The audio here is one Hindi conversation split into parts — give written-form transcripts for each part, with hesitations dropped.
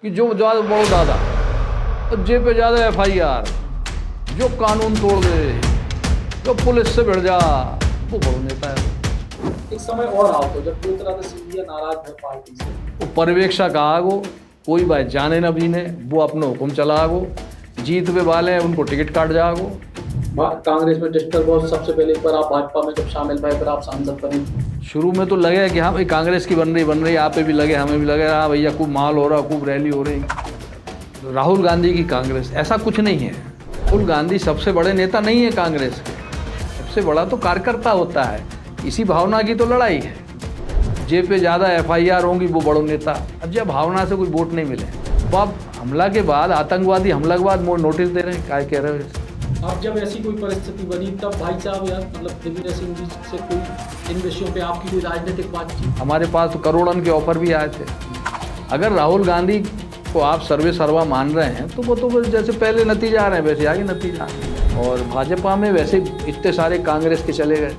कि जो ज़्यादा बहुत ज़्यादा और जे पे ज़्यादा FIR, जो कानून तोड़ दे, जो पुलिस से भिड़ जा, वो बड़ा नेता है। एक समय और आओ तो जब ज्योतिरादित्य सिंधिया नाराज है पार्टी से, वो पर्यवेक्षक आगो, कोई बात जाने न बीने, वो अपना हुक्म चलागो, जीत पे वाले उनको टिकट काट जागो। कांग्रेस में डिस्टर्ब हो, सबसे पहले एक बार आप भाजपा में जब शामिल भए फिर आप सांसद बने। शुरू में तो लगे कि हाँ भाई कांग्रेस की बन रही, आप पे भी लगे, हमें भी लगे, हाँ भैया खूब माल हो रहा, खूब रैली हो रही। राहुल गांधी की कांग्रेस, ऐसा कुछ नहीं है। राहुल गांधी सबसे बड़े नेता नहीं है कांग्रेस के, सबसे बड़ा तो कार्यकर्ता होता है। इसी भावना की तो लड़ाई है। जे पे ज़्यादा FIR होंगी वो बड़ो नेता। अब जब भावना से कोई वोट नहीं मिले तो आप हमला के बाद, आतंकवादी हमला के बाद नोटिस दे रहे हैं, क्या कह रहे हो। अब जब ऐसी कोई परिस्थिति बनी तब भाई साहब यार मतलब दिग्विजय सिंह जी से कोई इन विषयों पे आपकी कोई राजनीतिक बातचीत? हमारे पास तो करोड़न के ऑफर भी आए थे। अगर राहुल गांधी को आप सर्वे सर्वा मान रहे हैं तो वो तो जैसे पहले नतीजा आ रहे हैं वैसे आगे नतीजा। और भाजपा में वैसे इतने सारे कांग्रेस के चले गए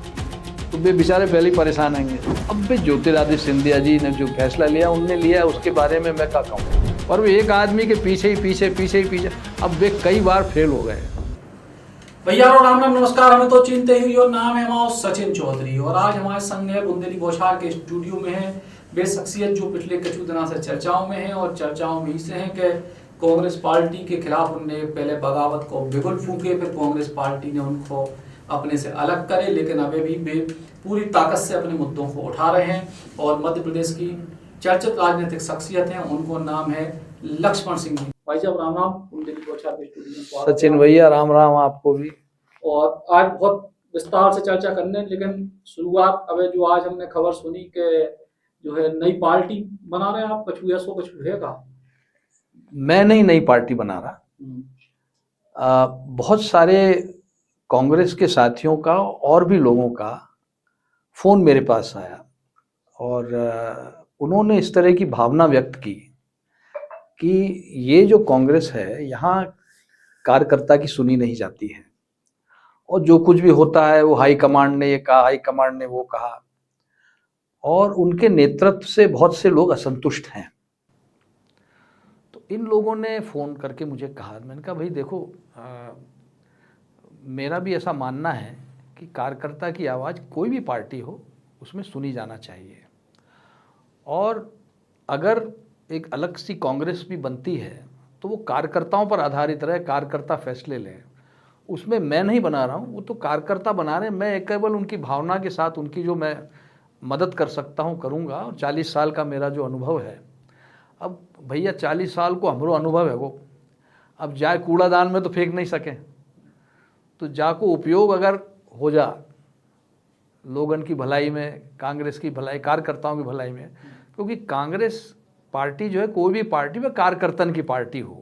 तो वे बेचारे पहले ही परेशान आएंगे। अब भी ज्योतिरादित्य सिंधिया जी ने जो फैसला लिया उनने लिया, उसके बारे में मैं क्या कहूँ। पर वो एक आदमी के पीछे ही अब वे कई बार फेल हो गए। भैया राम राम नमस्कार। हमें तो चिंते ही और नाम है हमारा सचिन चौधरी और आज हमारे संग है बुंदेली बौछार के स्टूडियो में है वे शख्सियत जो पिछले कुछ दिनों से चर्चाओं में है और चर्चाओं में इससे है कि कांग्रेस पार्टी के खिलाफ उनने पहले बगावत को बिगुल फूके, फिर कांग्रेस पार्टी ने उनको अपने से अलग करे, लेकिन अभी भी वे पूरी ताकत से अपने मुद्दों को उठा रहे हैं। और मध्य प्रदेश की चर्चित राजनीतिक शख्सियत है, उनको नाम है लक्ष्मण सिंह जी। भाई साहब राम राम, बुंदेली बौछार के स्टूडियो में सचिन भैया राम राम आपको भी। और आज बहुत विस्तार से चर्चा करने, लेकिन शुरुआत अब जो आज हमने खबर सुनी कि जो है नई पार्टी बना रहे हैं आप, कुछ ऐसा कुछ है का? मैं नहीं नई पार्टी बना रहा। बहुत सारे कांग्रेस के साथियों का और भी लोगों का फ़ोन मेरे पास आया और उन्होंने इस तरह की भावना व्यक्त की कि ये जो कांग्रेस है यहाँ कार्यकर्ता की सुनी नहीं जाती है और जो कुछ भी होता है वो हाई कमांड ने ये कहा, हाई कमांड ने वो कहा, और उनके नेतृत्व से बहुत से लोग असंतुष्ट हैं। तो इन लोगों ने फ़ोन करके मुझे कहा, मैंने कहा भाई देखो, मेरा भी ऐसा मानना है कि कार्यकर्ता की आवाज़ कोई भी पार्टी हो उसमें सुनी जाना चाहिए। और अगर एक अलग सी कांग्रेस भी बनती है तो वो कार्यकर्ताओं पर आधारित रहे, कार्यकर्ता फैसले लें। उसमें मैं नहीं बना रहा हूँ, वो तो कार्यकर्ता बना रहे हैं। मैं केवल उनकी भावना के साथ उनकी जो मैं मदद कर सकता हूँ करूँगा। और 40 साल का मेरा जो अनुभव है, अब भैया 40 साल को हमारो अनुभव है वो, अब जाए कूड़ादान में तो फेंक नहीं सकें, तो जाको उपयोग अगर हो जा लोगन की भलाई में, कांग्रेस की भलाई, कार्यकर्ताओं की भलाई में, क्योंकि कांग्रेस पार्टी जो है कोई भी पार्टी में कार्यकर्तन की पार्टी हो,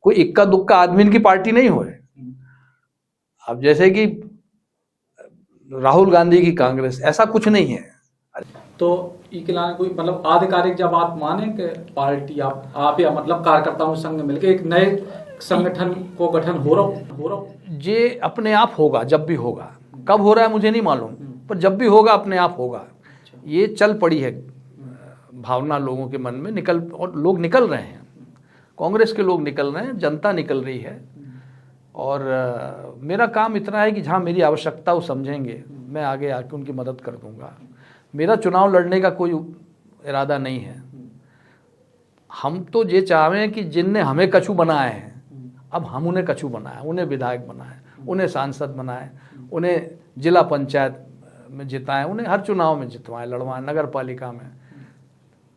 कोई इक्का दुक्का आदमी की पार्टी नहीं हो। अब जैसे कि राहुल गांधी की कांग्रेस, ऐसा कुछ नहीं है। तो कोई मतलब आधिकारिक जब आप माने कि पार्टी आप या मतलब कार्यकर्ताओं के संग मिलकर एक नए संगठन को गठन हो रहा ये अपने आप होगा, जब भी होगा। कब हो रहा है मुझे नहीं मालूम, पर जब भी होगा अपने आप होगा। ये चल पड़ी है भावना लोगों के मन में, और लोग निकल रहे हैं, कांग्रेस के लोग निकल रहे हैं, जनता निकल रही है। और मेरा काम इतना है कि जहाँ मेरी आवश्यकता वो समझेंगे, मैं आगे आके उनकी मदद कर दूंगा। मेरा चुनाव लड़ने का कोई इरादा नहीं है। हम तो ये चाहें कि जिनने हमें कछु बनाए हैं, अब हम उन्हें कछु बनाए, उन्हें विधायक बनाए, उन्हें सांसद बनाए, उन्हें जिला पंचायत में जिताएं, उन्हें हर चुनाव में जितवाएं, लड़वाएं, नगर पालिका में।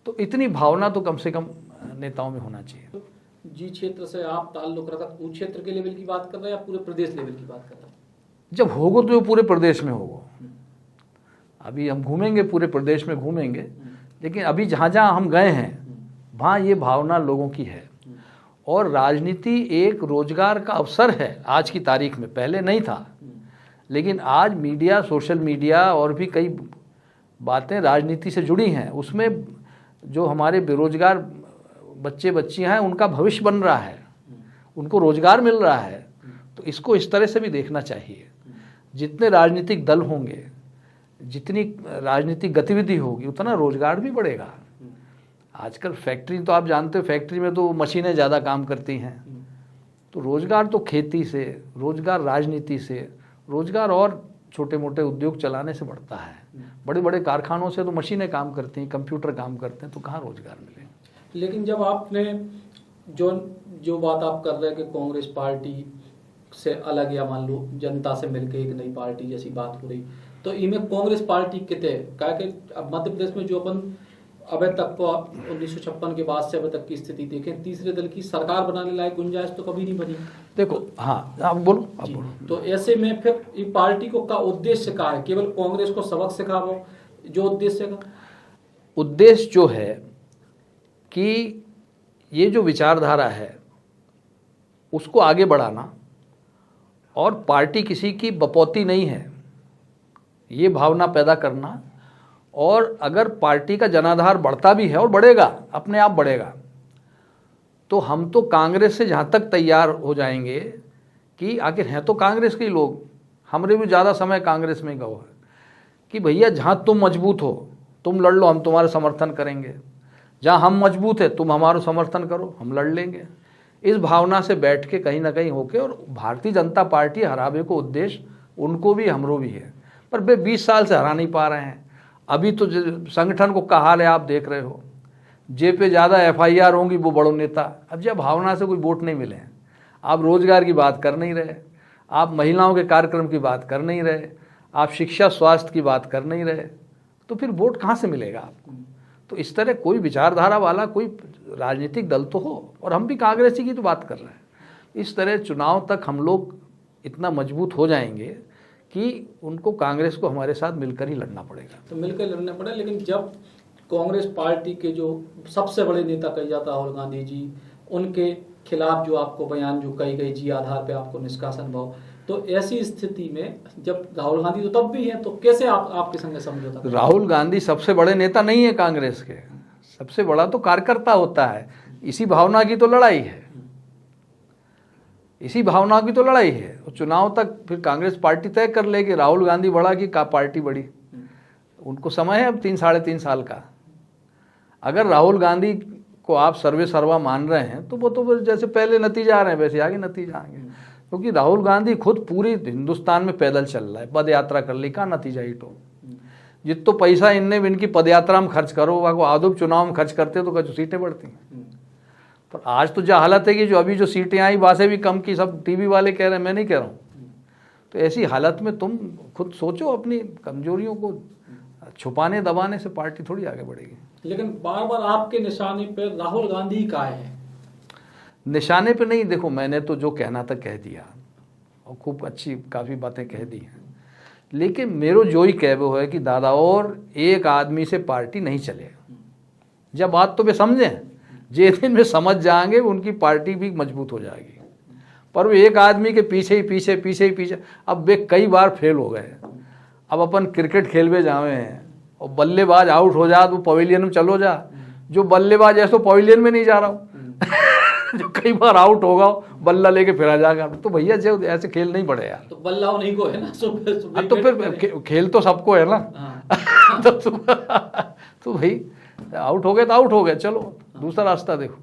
तो इतनी भावना तो कम से कम नेताओं में होना चाहिए। जी क्षेत्र से आप ताल्लुक रखा, उस क्षेत्र के लेवल की बात कर रहे हैं या पूरे प्रदेश लेवल की बात कर रहे हैं? जब होगा तो पूरे प्रदेश में होगा। अभी हम घूमेंगे, पूरे प्रदेश में घूमेंगे, लेकिन अभी जहाँ जहाँ हम गए हैं वहाँ ये भावना लोगों की है। और राजनीति एक रोजगार का अवसर है आज की तारीख में, पहले नहीं था। लेकिन आज मीडिया, सोशल मीडिया और भी कई बातें राजनीति से जुड़ी हैं। उसमें जो हमारे बेरोजगार बच्चे बच्चियां हैं उनका भविष्य बन रहा है, उनको रोजगार मिल रहा है। तो इसको इस तरह से भी देखना चाहिए। जितने राजनीतिक दल होंगे, जितनी राजनीतिक गतिविधि होगी, उतना रोजगार भी बढ़ेगा। आजकल फैक्ट्री तो आप जानते हो, फैक्ट्री में तो मशीनें ज़्यादा काम करती हैं। तो रोज़गार तो खेती से, रोज़गार राजनीति से, रोज़गार और छोटे मोटे उद्योग चलाने से बढ़ता है। बड़े बड़े कारखानों से तो मशीनें काम करती हैं, कंप्यूटर काम करते हैं, तो कहाँ रोज़गार मिलेगा। लेकिन जब आपने जो बात आप कर रहे हैं कि कांग्रेस पार्टी से अलग या मान लो जनता से मिलकर एक नई पार्टी जैसी बात हो रही, तो इनमें कांग्रेस पार्टी कितने क्या कि अब मध्य प्रदेश में जो अपन अभी तक को 1956 के बाद से अभी तक की स्थिति देखें, तीसरे दल की सरकार बनाने लायक गुंजाइश तो कभी नहीं बनी। देखो, हाँ आप बोलो, आप बोलो। तो ऐसे में फिर ये पार्टी को का उद्देश्य क्या है? केवल कांग्रेस को सबक सिखाओ, जो उद्देश्य का उद्देश्य जो है कि ये जो विचारधारा है उसको आगे बढ़ाना, और पार्टी किसी की बपौती नहीं है, ये भावना पैदा करना। और अगर पार्टी का जनाधार बढ़ता भी है और बढ़ेगा, अपने आप बढ़ेगा, तो हम तो कांग्रेस से जहाँ तक तैयार हो जाएंगे कि आखिर हैं तो कांग्रेस के ही लोग, हमने भी ज़्यादा समय कांग्रेस में गए है कि भैया जहाँ तुम मजबूत हो तुम लड़ लो, हम तुम्हारा समर्थन करेंगे। जहाँ हम मजबूत है तुम हमारा समर्थन करो, हम लड़ लेंगे। इस भावना से बैठ के कहीं ना कहीं होके, और भारतीय जनता पार्टी हरावे को उद्देश्य उनको भी हमरो भी है, पर वे 20 साल से हरा नहीं पा रहे हैं। अभी तो संगठन को का हाल है आप देख रहे हो, जे पे ज़्यादा FIR होंगी वो बड़ो नेता। अब जब भावना से कोई वोट नहीं मिले हैं, आप रोजगार की बात कर नहीं रहे, आप महिलाओं के कार्यक्रम की बात कर नहीं रहे, आप शिक्षा स्वास्थ्य की बात कर नहीं रहे, तो फिर वोट कहाँ से मिलेगा आपको। तो इस तरह कोई विचारधारा वाला कोई राजनीतिक दल तो हो, और हम भी कांग्रेसी की तो बात कर रहे हैं। इस तरह चुनाव तक हम लोग इतना मजबूत हो जाएंगे कि उनको, कांग्रेस को हमारे साथ मिलकर ही लड़ना पड़ेगा। तो मिलकर लड़ना पड़ेगा। लेकिन जब कांग्रेस पार्टी के जो सबसे बड़े नेता कहे जाता राहुल गांधी जी, उनके खिलाफ जो आपको बयान जो कही गई जी आधार पे आपको निष्कासन भाव, तो ऐसी स्थिति में जब राहुल गांधी तो तब भी हैं, तो कैसे आपके संग समझौता? राहुल गांधी सबसे बड़े नेता नहीं है कांग्रेस के, सबसे बड़ा तो कार्यकर्ता होता है। इसी भावना की तो लड़ाई है, इसी भावना की तो लड़ाई है। और चुनाव तक फिर कांग्रेस पार्टी तय कर ले कि राहुल गांधी बड़ा कि का पार्टी बड़ी। उनको समय है अब 3-3.5 साल का। अगर राहुल गांधी को आप सर्वे सर्वा मान रहे हैं तो वो तो जैसे पहले नतीजा आ रहे हैं वैसे आगे नतीजा आएंगे, क्योंकि राहुल गांधी खुद पूरी हिंदुस्तान में पैदल चल रहा है, पद यात्रा कर ली, का नतीजा ईटो जितो पैसा इनने इनकी पद यात्रा में खर्च करो, वो आदुब चुनाव में खर्च करते तो कुछ सीटें बढ़ती। पर आज तो जो हालत है कि जो अभी जो सीटें आई बासे भी कम की, सब टीवी वाले कह रहे हैं, मैं नहीं कह रहा हूँ। तो ऐसी हालत में तुम खुद सोचो, अपनी कमजोरियों को छुपाने दबाने से पार्टी थोड़ी आगे बढ़ेगी। लेकिन बार बार आपके निशाने पे राहुल गांधी का है। निशाने पे नहीं, देखो मैंने तो जो कहना था कह दिया, और खूब अच्छी काफ़ी बातें कह दी हैं, लेकिन मेरो जो ही कह वो है कि दादा और एक आदमी से पार्टी नहीं चलेगा। जब बात तो वे समझें, जिस दिन वे समझ जाएंगे उनकी पार्टी भी मजबूत हो जाएगी। पर वो एक आदमी के पीछे ही पीछे अब वे कई बार फेल हो गए। अब अपन क्रिकेट खेलवे जावे हैं और बल्लेबाज आउट हो जा तो पवेलियन में चलो जा, जो बल्लेबाज ऐसो पवेलियन में नहीं जा रहा हूँ जो कई बार आउट होगा बल्ला लेके फिरा जाएगा। तो भैया जो ऐसे खेल नहीं पड़े यार, तो बल्ला नहीं को है ना, तो फिर खेल तो सबको है ना तो भाई आउट हो गए तो आउट हो गए, चलो दूसरा रास्ता देखो,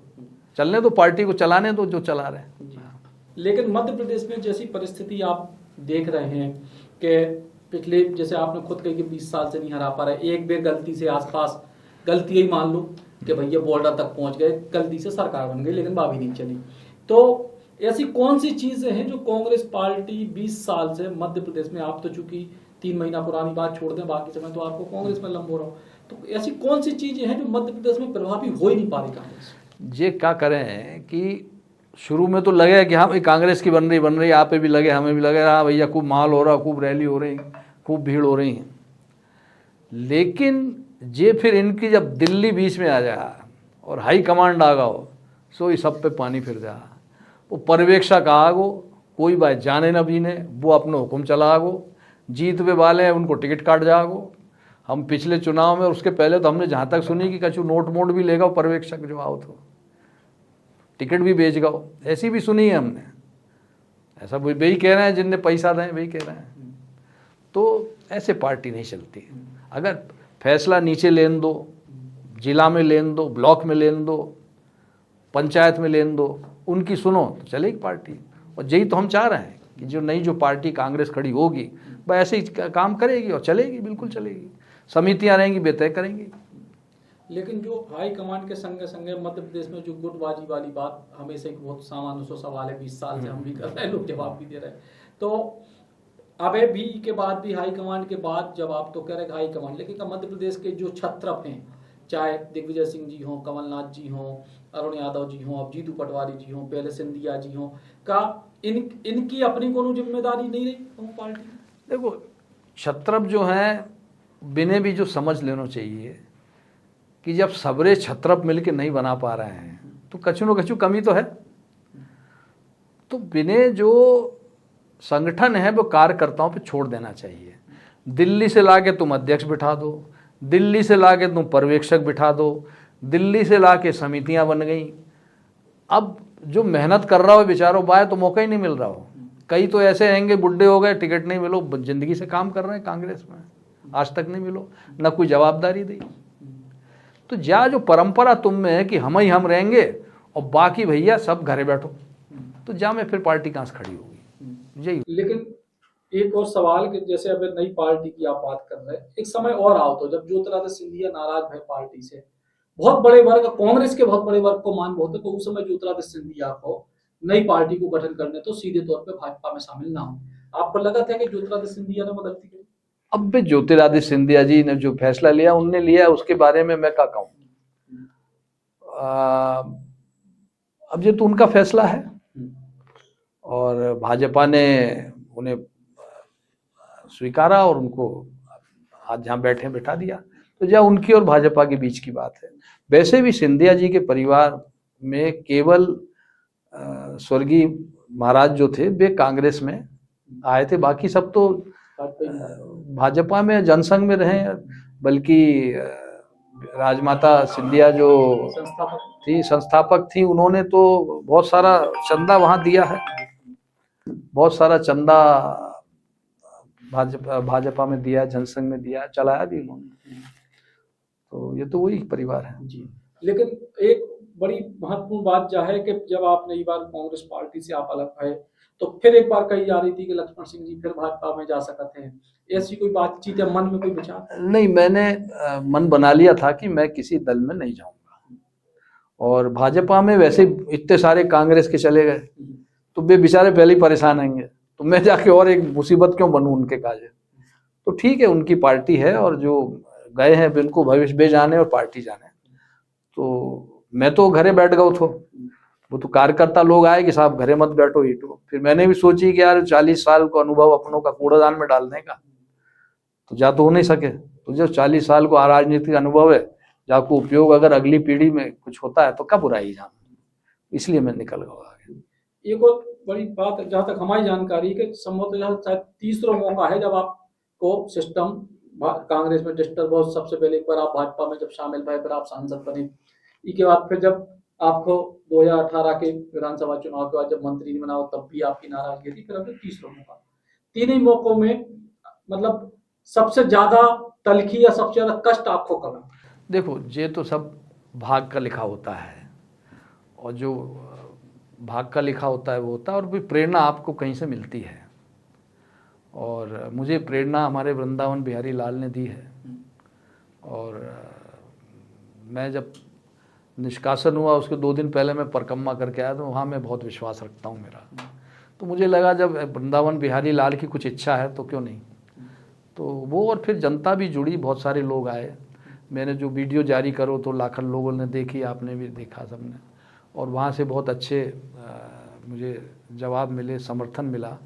चलने तो पार्टी को चलाने दो जो चला रहे हैं। लेकिन मध्य प्रदेश में जैसी परिस्थिति आप देख रहे हैं कि पिछले, जैसे आपने खुद कही कि 20 साल से नहीं हरा पा रहे, एक बेर गलती से आसपास गलती ही मान लो कि भैया बॉर्डर तक पहुंच गए, गलती से सरकार बन गई लेकिन बावी नहीं चली। तो ऐसी कौन सी चीजें हैं जो कांग्रेस पार्टी 20 साल से मध्य प्रदेश में, आप तो चूंकि 3 महीना पुरानी बात छोड़ दें, बाकी समय तो आपको कांग्रेस में लंबो रहो, तो ऐसी कौन सी चीजें हैं जो मध्य प्रदेश में प्रभावी हो ही नहीं पा रही कांग्रेस? ये क्या करें कि शुरू में तो लगे कि हाँ भाई कांग्रेस की बन रही, आप पे भी लगे, हमें भी लगे, हाँ भैया खूब माल हो रहा, खूब रैली हो रही, खूब भीड़ हो रही है। लेकिन ये फिर इनकी जब दिल्ली बीच में आ जा और हाई कमांड आ गो, सो ये सब पे पानी फिर जा। वो पर्यवेक्षक आ गो, कोई बात जाने न बीने, वो अपने हुक्म चला गो, जीत वे वाले हैं उनको टिकट काट जागो। हम पिछले चुनाव में, उसके पहले तो हमने जहाँ तक सुनी कि कछु नोट मोट भी लेगा पर्यवेक्षक जो आओ तो टिकट भी बेच गो, ऐसी भी सुनी है हमने। ऐसा वही कह रहे हैं जिनने पैसा दें वही कह रहे हैं। तो ऐसे पार्टी नहीं चलती। अगर फैसला नीचे लेने दो, जिला में लेन दो, ब्लॉक में लेन दो, पंचायत में लेन दो, उनकी सुनो तो चलेगी पार्टी। और यही तो हम चाह रहे हैं कि जो नई जो पार्टी कांग्रेस खड़ी होगी वह ऐसे ही काम करेगी और चलेगी, बिल्कुल चलेगी। समितियां रहेंगी, बेतय करेंगी। लेकिन जो हाई कमांड के संगे संगे मध्य प्रदेश में जो गुटबाजी वाली बात हमेशा एक बहुत सामान्य सा सवाल है, 20 साल से हम भी कर रहे हैं, लोग जवाब भी दे रहे हैं। तो अबे भी के बाद भी हाई कमांड के बाद जब आप तो कह रहे हैं हाई कमांड, लेकिन मध्य प्रदेश के जो छत्रप हैं, चाहे दिग्विजय सिंह जी हों, कमलनाथ जी हों, अरुण यादव जी हों, अब जीतू पटवारी जी हों, पहले सिंधिया जी हों, का इनकी अपनी कोनो जिम्मेदारी नहीं रही पार्टी? देखो, छत्रप जो हैं, बिने भी जो समझ लेना चाहिए कि जब सबरे छत्रप मिलके नहीं बना पा रहे हैं तो कछु न कछु कमी तो है। तो बिने जो संगठन है वो कार्यकर्ताओं पे छोड़ देना चाहिए। दिल्ली से लाके तुम अध्यक्ष बिठा दो, दिल्ली से लाके तुम पर्यवेक्षक बिठा दो, दिल्ली से लाके समितियां बन गई। अब जो मेहनत कर रहा हो बेचारों बाय तो मौका ही नहीं मिल रहा हो। कई तो ऐसे रहेंगे, बुढ़े हो गए, टिकट नहीं मिलो, जिंदगी से काम कर रहे हैं कांग्रेस में, आज तक नहीं मिलो, न कोई जवाबदारी दी। तो जा जो परंपरा तुम में है कि हम ही हम रहेंगे और बाकी भैया सब घरे बैठो, तो जा में फिर पार्टी कहाँ से खड़ी होगी? यही। लेकिन एक और सवाल कि जैसे अब नई पार्टी की आप बात कर रहे हैं, एक समय और आओ तो जब ज्योतिरादित्य सिंधिया नाराज भय पार्टी से, बहुत बड़े वर्ग, कांग्रेस के बहुत बड़े वर्ग को मान बहुत है, तो उस समय ज्योतिरादित्य सिंधिया को नई पार्टी को गठन करने तो सीधे तौर पे भाजपा में शामिल ना हो। आपको लगा था कि ज्योतिरादित्य सिंधिया ने मदद की? अब भी ज्योतिरादित्य सिंधिया जी ने जो फैसला लिया उनने लिया, उसके बारे में मैं क्या कहूँ। अब ये तो उनका फैसला है और भाजपा ने उन्हें स्वीकारा और उनको आज जहाँ बैठे बिठा दिया, तो जहाँ उनकी और भाजपा के बीच की बात है। वैसे भी सिंधिया जी के परिवार में केवल स्वर्गीय महाराज जो थे वे कांग्रेस में आए थे, बाकी सब तो भाजपा में जनसंघ में रहे। बल्कि राजमाता सिंधिया जो संस्थापक थी, उन्होंने तो बहुत सारा चंदा वहां दिया है, बहुत सारा चंदा भाजपा में दिया, जनसंघ में दिया, चलाया भी उन्होंने। तो ये तो वही परिवार है जी। लेकिन एक बड़ी महत्वपूर्ण बात यह है कि जब आप नई बार कांग्रेस पार्टी से आप अलग भये तो फिर एक बार कही जा रही थी कि लक्ष्मण सिंह जी फिर भाजपा में जा सकते हैं, ऐसी कोई बातचीत या मन में कोई विचार? नहीं, मैंने मन बना लिया था कि मैं किसी दल में नहीं जाऊंगा। और भाजपा में वैसे इतने सारे कांग्रेस के चले गए तो वे बेचारे पहले ही परेशान आएंगे, तो मैं जाके और एक मुसीबत क्यों बनूं उनके काजे। तो ठीक है, उनकी पार्टी है और जो गए हैं उनको भविष्य बे जाने और पार्टी जाने। तो मैं तो घरे बैठ गया था, वो तो कार्यकर्ता लोग आए कि साहब घरे मत बैठो ही। तो फिर मैंने भी सोची कि यार 40 साल का अनुभव अपनों का कूड़ादान में डालने का, तो जा तो हो नहीं सके। तो जब 40 साल को राजनीतिक अनुभव है, जाको उपयोग अगर अगली पीढ़ी में कुछ होता है तो कब बुराई जान, इसलिए मैं निकल गया। एक और बड़ी बात जहाँ तक हमारी जानकारी के संभवतः शायद तीसरा मौका है जब आपको सिस्टम कांग्रेस में डिस्टर्ब हो। सबसे पहले एक बार आप भाजपा में जब शामिल भए, फिर आप सांसद बने, इसके बाद फिर जब आपको 2018 के विधानसभा चुनाव के बाद जब मंत्री नहीं बनाओ तब भी आपकी नाराजगी थी, फिर अब तीसरा मौका। तीन ही मौकों में मतलब सबसे ज्यादा तलखी या सबसे ज्यादा कष्ट आपको कब? देखो, ये तो सब भाग का लिखा होता है और जो भाग का लिखा होता है वो होता है, और भी प्रेरणा आपको कहीं से मिलती है। और मुझे प्रेरणा हमारे वृंदावन बिहारी लाल ने दी है। और मैं जब निष्कासन हुआ उसके 2 दिन पहले मैं परिक्रमा करके आया, तो वहाँ मैं बहुत विश्वास रखता हूँ मेरा। तो मुझे लगा जब वृंदावन बिहारी लाल की कुछ इच्छा है तो क्यों नहीं। तो वो, और फिर जनता भी जुड़ी, बहुत सारे लोग आए। मैंने जो वीडियो जारी करो तो लाखों लोगों ने देखी, आपने भी देखा सबने, और वहाँ से बहुत अच्छे मुझे जवाब मिले, समर्थन मिला।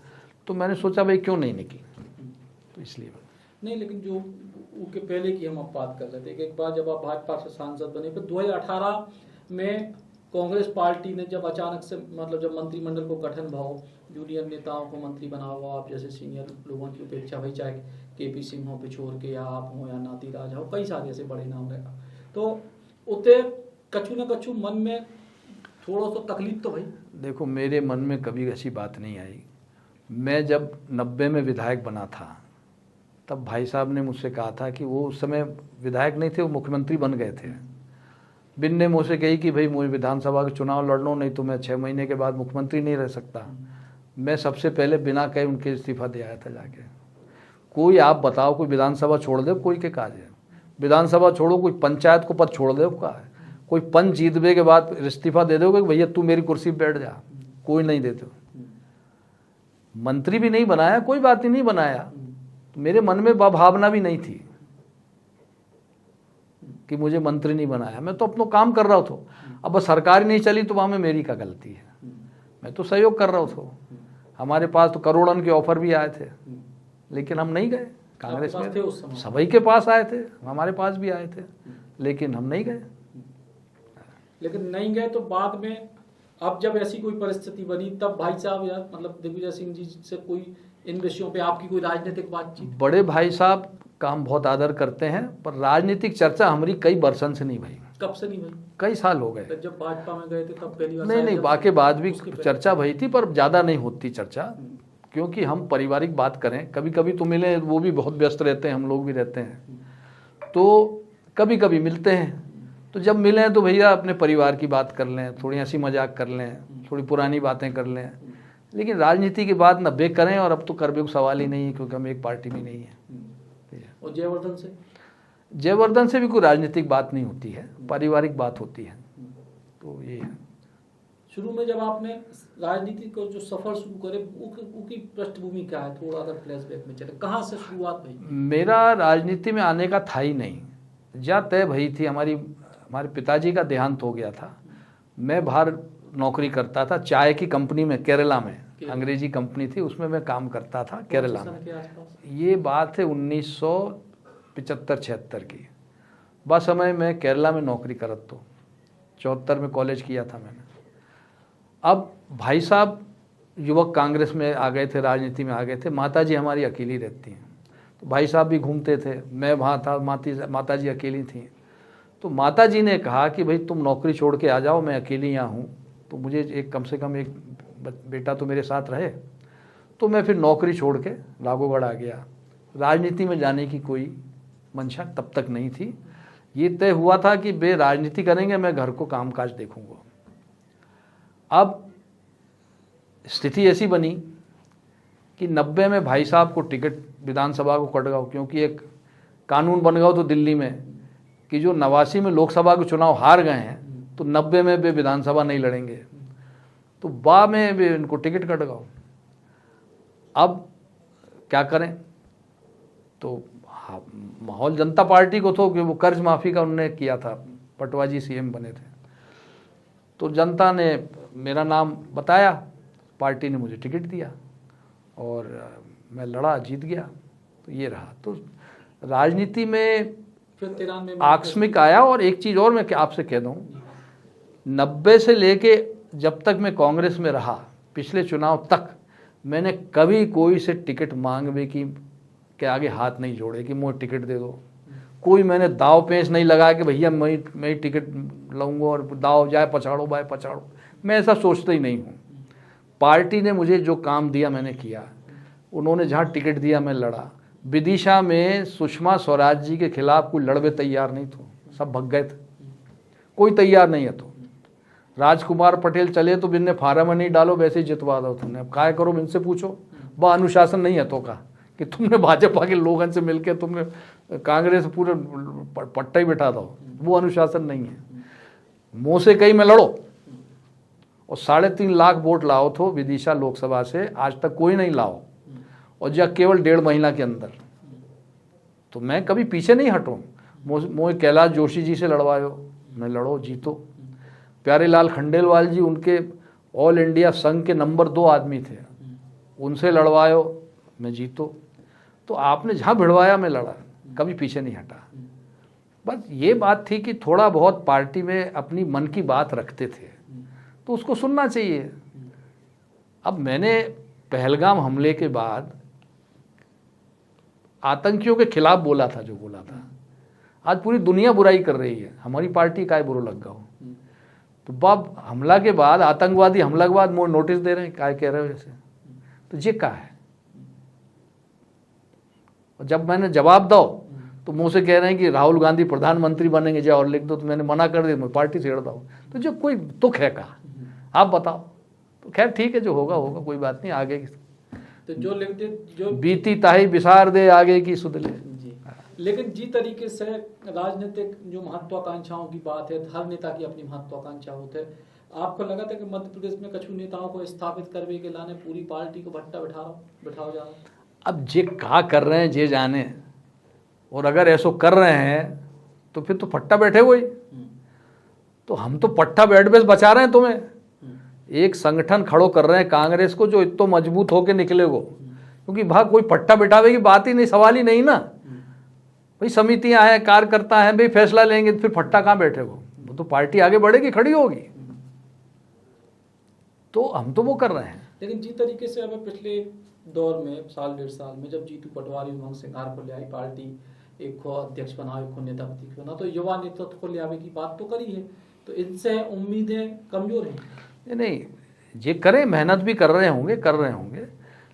तो मैंने सोचा भाई क्यों नहीं निकली, तो इसलिए नहीं। लेकिन जो उसके पहले की हम अब बात कर रहे थे कि एक बार जब आप भाजपा से सांसद बने, फिर 2018 में कांग्रेस पार्टी ने जब अचानक से मतलब जब मंत्रिमंडल को गठन भाव, जूनियर नेताओं को मंत्री बना हुआ, आप जैसे सीनियर लोगों की उपेक्षा भाई, चाहे केपी सिंह हो पिछोर के, या आप हो या नाती राज हो, कई सारे ऐसे बड़े नाम रहेगा, तो उतने कछु न कछु मन में थोड़ा सा तकलीफ तो भाई। देखो, मेरे मन में कभी ऐसी बात नहीं आई। मैं जब 90 में विधायक बना था तब भाई साहब ने मुझसे कहा था कि वो उस समय विधायक नहीं थे, वो मुख्यमंत्री बन गए थे। बिन ने मुझसे कही कि भाई मुझे विधानसभा के चुनाव लड़ लो, नहीं तो मैं 6 महीने के बाद मुख्यमंत्री नहीं रह सकता। मैं सबसे पहले बिना कहे उनके इस्तीफा दे आया था जाके। कोई आप बताओ, कोई विधानसभा छोड़ दे, कोई के काज है? विधानसभा छोड़ो, कोई पंचायत को पद छोड़ दे का है? कोई पंच जीतने के बाद इस्तीफा दे दोगे कि भैया तू मेरी कुर्सी पर बैठ जा? कोई नहीं देते। मंत्री भी नहीं बनाया, कोई बात ही नहीं बनाया। तो मेरे मन में भावना भी नहीं थी कि मुझे मंत्री नहीं बनाया। मैं तो अपना काम कर रहा था। अब बस सरकार नहीं चली तो वहाँ में मेरी क्या गलती है? मैं तो सहयोग कर रहा था। हमारे पास तो करोड़ों के ऑफर भी आए थे, लेकिन हम नहीं गए। कांग्रेस में सभी के पास आए थे, हमारे पास भी आए थे, लेकिन हम नहीं गए। लेकिन नहीं गए तो बाद में अब जब ऐसी कोई परिस्थिति बनी तब भाई साहब या मतलब दिग्विजय सिंह जी से कोई इन विषयों पे आपकी कोई राजनीतिक बातचीत? बड़े भाई साहब का हम बहुत आदर करते हैं, पर राजनीतिक चर्चा हमारी कई बरसन से नहीं भाई। कब से नहीं भाई? कई साल हो गए। जब भाजपा में गए थे तब पहली बार? नहीं, बाकी बाद भी चर्चा भई थी, पर ज़्यादा नहीं होती चर्चा, क्योंकि हम पारिवारिक बात करें। कभी कभी तो मिले, वो भी बहुत व्यस्त रहते हैं, हम लोग भी रहते हैं, तो कभी कभी मिलते हैं। तो जब मिलें तो भैया अपने परिवार की बात कर लें, थोड़ी हंसी मजाक कर लें, थोड़ी पुरानी बातें कर लें, लेकिन राजनीति की बात न बे करें। और अब तो करबे को सवाल ही नहीं है, क्योंकि हम एक पार्टी में नहीं है। और जयवर्धन से भी कोई राजनीतिक बात नहीं होती है, पारिवारिक बात होती है। तो ये है। शुरू में जब आपने राजनीति को जो सफर शुरू करे, उसकी पृष्ठभूमि क्या है? थोड़ा अगर फ्लैशबैक में चले, कहाँ से शुरुआत हुई? मेरा राजनीति में आने का था ही नहीं, जा तय भई थी। हमारे पिताजी का देहांत हो गया था। मैं बाहर नौकरी करता था, चाय की कंपनी में, केरला में, अंग्रेजी कंपनी थी, उसमें मैं काम करता था केरला में। ये बात है 1975-76 की। बस समय मैं केरला में नौकरी करत तो 74 में कॉलेज किया था मैंने। अब भाई साहब युवक कांग्रेस में आ गए थे, राजनीति में आ गए थे। माताजी हमारी अकेली रहती हैं, तो भाई साहब भी घूमते थे, मैं वहाँ था, माताजी अकेली थी। तो माताजी ने कहा कि भाई तुम नौकरी छोड़ के आ जाओ, मैं अकेली यहाँ हूँ, तो मुझे एक कम से कम एक बेटा तो मेरे साथ रहे। तो मैं फिर नौकरी छोड़ के लागोगढ़ आ गया। राजनीति में जाने की कोई मंशा तब तक नहीं थी। ये तय हुआ था कि बे राजनीति करेंगे, मैं घर को कामकाज देखूंगा। अब स्थिति ऐसी बनी कि 90 में भाई साहब को टिकट विधानसभा को कट गया, क्योंकि एक कानून बन गया तो दिल्ली में कि जो 89 में लोकसभा के चुनाव हार गए हैं, तो 90 में वे विधानसभा नहीं लड़ेंगे। तो बा में वे इनको टिकट कट गया। अब क्या करें? तो माहौल जनता पार्टी को तो कि वो कर्ज माफ़ी का उन्होंने किया था, पटवाजी सीएम बने थे, तो जनता ने मेरा नाम बताया, पार्टी ने मुझे टिकट दिया और मैं लड़ा, जीत गया। तो ये रहा। तो राजनीति में फिर 93 में आकस्मिक आया। और एक चीज़ और मैं आपसे कह दूँ, 90 से लेके जब तक मैं कांग्रेस में रहा, पिछले चुनाव तक मैंने कभी कोई से टिकट मांगने की के आगे हाथ नहीं जोड़े कि मुझे टिकट दे दो। कोई मैंने दाव पेच नहीं लगाया कि भैया मैं ही टिकट लूँगा और दाव जाए पछाड़ो बाय पछाड़ो। मैं ऐसा सोचता ही नहीं हूँ। पार्टी ने मुझे जो काम दिया मैंने किया, उन्होंने जहाँ टिकट दिया मैं लड़ा। विदिशा में सुषमा स्वराज जी के खिलाफ कोई लड़वे तैयार नहीं थे, सब भग गए थे, कोई तैयार नहीं है। तो राजकुमार पटेल चले तो बिन्ने फार्म में नहीं डालो, वैसे ही जितवा दो तुमने। अब काय करो, इनसे पूछो, वह अनुशासन नहीं है तो का कि तुमने भाजपा के लोगों से मिलकर तुमने कांग्रेस पूरे पट्टा ही बिठा दो, वो अनुशासन नहीं है। मुँह से कहीं में लड़ो और 3.5 लाख वोट लाओ तो विदिशा लोकसभा से, आज तक कोई नहीं लाओ, और जब केवल 1.5 महीना के अंदर। तो मैं कभी पीछे नहीं हटूँ। मोए कैलाश जोशी जी से लड़वायो, मैं लड़ो, जीतो। प्यारेलाल खंडेलवाल जी उनके ऑल इंडिया संघ के नंबर 2 आदमी थे, उनसे लड़वायो, मैं जीतो। तो आपने जहाँ भिड़वाया मैं लड़ा, कभी पीछे नहीं हटा। बस ये बात थी कि थोड़ा बहुत पार्टी में अपनी मन की बात रखते थे, तो उसको सुनना चाहिए। अब मैंने पहलगाम हमले के बाद आतंकियों के खिलाफ बोला था, जो बोला था। आज पूरी दुनिया बुराई कर रही है, हमारी पार्टी काय बुरो लग गया हो। तो बाब हमला के बाद, आतंकवादी हमला के बाद मोर नोटिस दे रहे हैं, काय कह रहे हो जैसे, तो ये क्या है? और जब मैंने जवाब दो तो मुँह से कह रहे हैं कि राहुल गांधी प्रधानमंत्री बनेंगे जाओ और लिख दो, तो मैंने मना कर दिया, मैं पार्टी छेड़ता हूँ। तो जो कोई तुक है कहा, आप बताओ। तो खैर ठीक है, जो होगा होगा, कोई बात नहीं। आगे तो जो लिख दे, जो बीती ताही बिसार दे, आगे की सुध ले। जी। लेकिन जी तरीके से राजनीतिक जो महत्वाकांक्षाओं की बात है, हर नेता की अपनी महत्वाकांक्षा होते है। आपको लगा था कि मध्य प्रदेश में कछु नेताओं को स्थापित करने के लाने पूरी पार्टी को भट्टा बिठाओ जा रहा? अब जे का कर रहे हैं जे जाने, और अगर ऐसो कर रहे हैं तो फिर तो फट्टा बैठे हुए। तो हम तो पट्टा बैठ बेस बचा रहे हैं तुम्हें। एक संगठन खड़ो कर रहे हैं कांग्रेस को जो इतना मजबूत होके निकले वो, क्योंकि भाग कोई पट्टा बिठावे की बात ही नहीं, सवाल ही नहीं ना भाई। समितियां हैं, कार्यकर्ता हैं, भाई फैसला लेंगे, फिर फट्टा कहाँ बैठे वो तो पार्टी आगे बढ़ेगी, खड़ी होगी। तो हम तो वो कर रहे हैं। लेकिन जिस तरीके से हमें पिछले दौर में साल 1.5 साल में जब जीतू पटवारी उमंग सिंघार को ले आई, पार्टी एक को अध्यक्ष बना, एक को नेता प्रतीक बना, तो युवा नेतृत्व को ले आने की बात तो करी है, तो इनसे उम्मीदें कमजोर हैं। नहीं, ये करें, मेहनत भी कर रहे होंगे,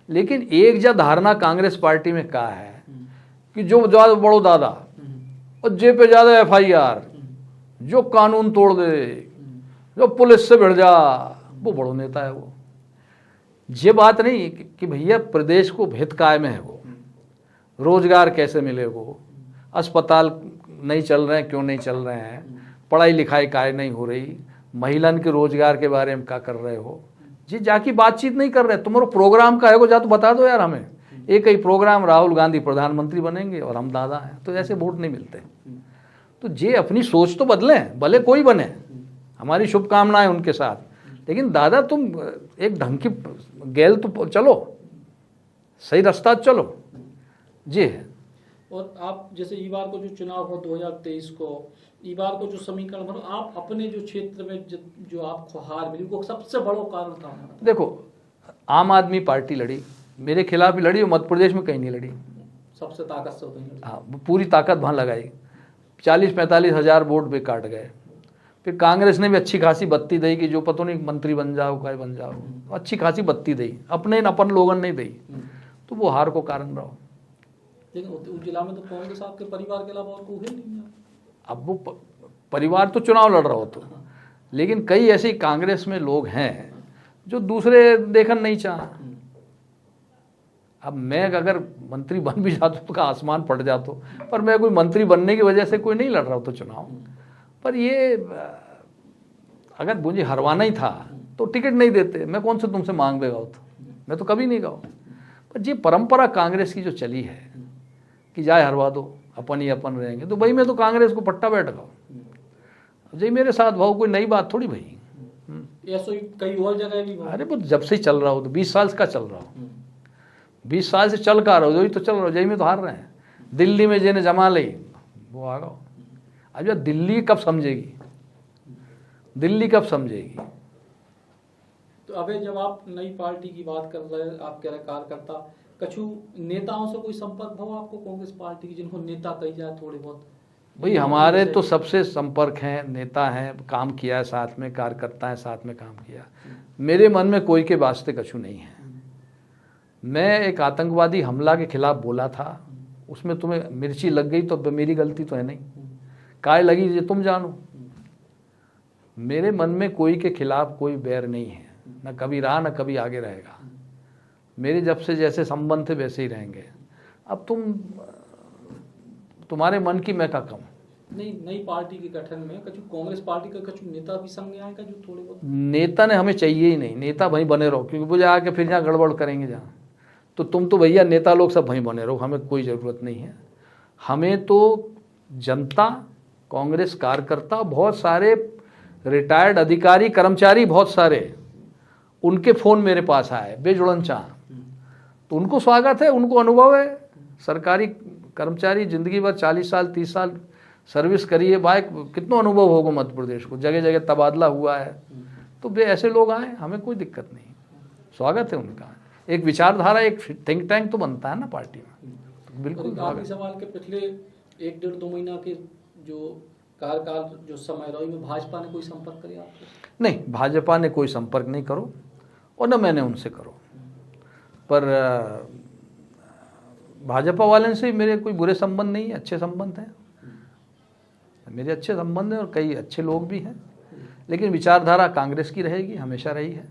लेकिन एक जो धारणा कांग्रेस पार्टी में का है कि जो ज्यादा बड़ो दादा और जे पे ज्यादा FIR, जो कानून तोड़ दे, जो पुलिस से भिड़ जा, वो बड़ो नेता है। वो ये बात नहीं कि भैया प्रदेश को हित काय में है, वो रोजगार कैसे मिले, वो अस्पताल नहीं चल रहे हैं, क्यों नहीं चल रहे हैं, पढ़ाई लिखाई काय नहीं हो रही, महिलन के रोजगार के बारे में क्या कर रहे हो, जी जाकी बातचीत नहीं कर रहे। तुम्हारा प्रोग्राम का है वो, जा तो बता दो यार हमें। एक ही प्रोग्राम, राहुल गांधी प्रधानमंत्री बनेंगे और हम दादा हैं, तो ऐसे वोट नहीं मिलते। तो जे अपनी सोच तो बदलें, भले कोई बने, हमारी शुभकामनाएं उनके साथ, लेकिन दादा तुम एक ढंग की गैल तो चलो, सही रास्ता चलो जी। और आप जैसे ई बार को जो चुनाव हो 2023 को, ई बार को जो समीकरण बनो, आप अपने जो क्षेत्र में जो आपको हार मिली वो सबसे बड़ा कारण था? देखो, आम आदमी पार्टी लड़ी, मेरे खिलाफ ही लड़ी, और मध्य प्रदेश में कहीं नहीं लड़ी, सबसे ताकत से होती। हाँ, पूरी ताकत वहाँ लगाई। 40-45 हज़ार वोट भी काट गए। फिर कांग्रेस ने भी अच्छी खासी बत्ती दी कि जो पता नहीं मंत्री बन जाओ, काय बन जाओ, अच्छी खासी बत्ती दी, अपने अपन लोगन नहीं दी, तो वो हार को कारण रहो। लेकिन उस जिला में तो कांग्रेस आपके परिवार के अलावा और कोई नहीं है। अब वो परिवार तो चुनाव लड़ रहा हो तो, लेकिन कई ऐसे कांग्रेस में लोग हैं जो दूसरे देखन नहीं चाह। अब मैं अगर मंत्री बन भी जाता तो का आसमान फट जाता, पर मैं कोई मंत्री बनने की वजह से कोई नहीं लड़ रहा हूँ तो चुनाव। पर ये अगर मुझे हरवाना ही था तो टिकट नहीं देते, मैं कौन से तुमसे मांग देगा, तो मैं तो कभी नहीं गाऊँ। पर ये परंपरा कांग्रेस की जो चली है कि जाए हरवा दो, अपन ही अपन रहेंगे, तो भाई मैं तो कांग्रेस को पट्टा बैठ गया जी मेरे साथ भाव, कोई नई बात थोड़ी भाई। ऐसा कई और जगह भी, अरे वो जब से ही चल रहा हो, तो 20 साल का चल रहा हो, 20 साल से चल का रहा हो, तो चल रहा हो, जय में तो हार रहे हैं। दिल्ली में जिन्हें जमा ली वो आ गया। अब यार दिल्ली कब समझेगी, दिल्ली कब समझेगी? तो अबे जब आप नई पार्टी की बात कर रहे हैं, आप कह रहे कार्यकर्ता, कछु नेताओं से कोई संपर्क भाव आपको कांग्रेस पार्टी की, जिनको नेता कही जाए थोड़े बहुत? भाई हमारे तो सबसे संपर्क हैं, नेता हैं, काम किया है साथ में, कार्यकर्ता है साथ में काम किया। मेरे मन में कोई के वास्ते कछु नहीं है। मैं एक आतंकवादी हमला के खिलाफ बोला था, उसमें तुम्हें मिर्ची लग गई तो मेरी गलती तो है नहीं, काय लगी ये तुम जानो। मेरे मन में कोई के खिलाफ कोई बैर नहीं है, न कभी रहा न कभी आगे रहेगा। मेरे जब से जैसे संबंध थे वैसे ही रहेंगे। अब तुम्हारे मन की मैं का कम नहीं। नई पार्टी के गठन में कछु कांग्रेस पार्टी का कछु नेता भी संग आएगा जो थोड़े बहुत? नेता ने हमें चाहिए ही नहीं, नेता वहीं बने रहो, क्योंकि वो जाके फिर यहाँ गड़बड़ करेंगे जहाँ। तो तुम तो भैया नेता लोग सब वहीं बने रहो, हमें कोई ज़रूरत नहीं है। हमें तो जनता, कांग्रेस कार्यकर्ता, बहुत सारे रिटायर्ड अधिकारी कर्मचारी, बहुत सारे उनके फ़ोन मेरे पास आए बेजुड़न चाह, तो उनको स्वागत है, उनको अनुभव है। सरकारी कर्मचारी जिंदगी भर 40 साल 30 साल सर्विस करी है, भाई कितना अनुभव होगा मध्य प्रदेश को, जगह जगह तबादला हुआ है। तो वे ऐसे लोग आए, हमें कोई दिक्कत नहीं, स्वागत है उनका। एक विचारधारा, एक थिंक टैंक तो बनता है ना पार्टी में, तो बिल्कुल। काफी सवाल के पिछले 1-1.5-2 महीना के जो कार्यकाल जो समय रही में भाजपा ने कोई संपर्क किया आपको? नहीं, भाजपा ने कोई संपर्क नहीं करो और न मैंने उनसे करो। पर भाजपा वाले से मेरे कोई बुरे संबंध नहीं है, अच्छे संबंध हैं, मेरे अच्छे संबंध हैं और कई अच्छे लोग भी हैं। लेकिन विचारधारा कांग्रेस की रहेगी, हमेशा रही है,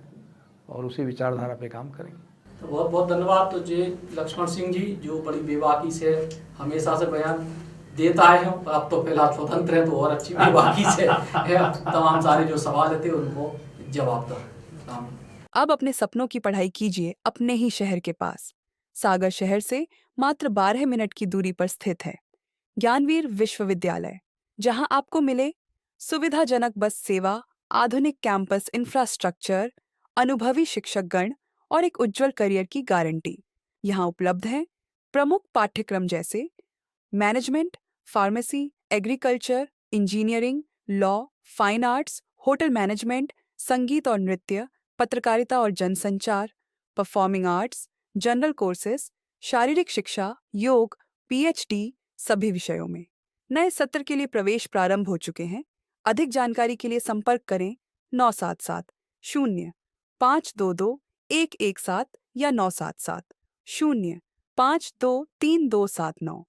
और उसी विचारधारा पे काम करेंगे। तो बहुत बहुत धन्यवाद। तो जे लक्ष्मण सिंह जी, जो बड़ी बेबाकी से हमेशा से बयान देता है, और अब तो फिलहाल स्वतंत्र है तो और अच्छी बेबाकी से तमाम सारे जो सवाल थे उनको जवाब दो। अब अपने सपनों की पढ़ाई कीजिए अपने ही शहर के पास। सागर शहर से मात्र 12 मिनट की दूरी पर स्थित है ज्ञानवीर विश्वविद्यालय, जहां आपको मिले सुविधाजनक बस सेवा, आधुनिक कैंपस इंफ्रास्ट्रक्चर, अनुभवी शिक्षकगण और एक उज्जवल करियर की गारंटी। यहाँ उपलब्ध है प्रमुख पाठ्यक्रम जैसे management, pharmacy, agriculture, engineering, law, fine arts, hotel management, संगीत और नृत्य, पत्रकारिता और जनसंचार, परफॉर्मिंग आर्ट्स, जनरल कोर्सेज, शारीरिक शिक्षा, योग, पीएचडी सभी विषयों में। नए सत्र के लिए प्रवेश प्रारंभ हो चुके हैं। अधिक जानकारी के लिए संपर्क करें 977 0 522 117 या 977 0 523 279।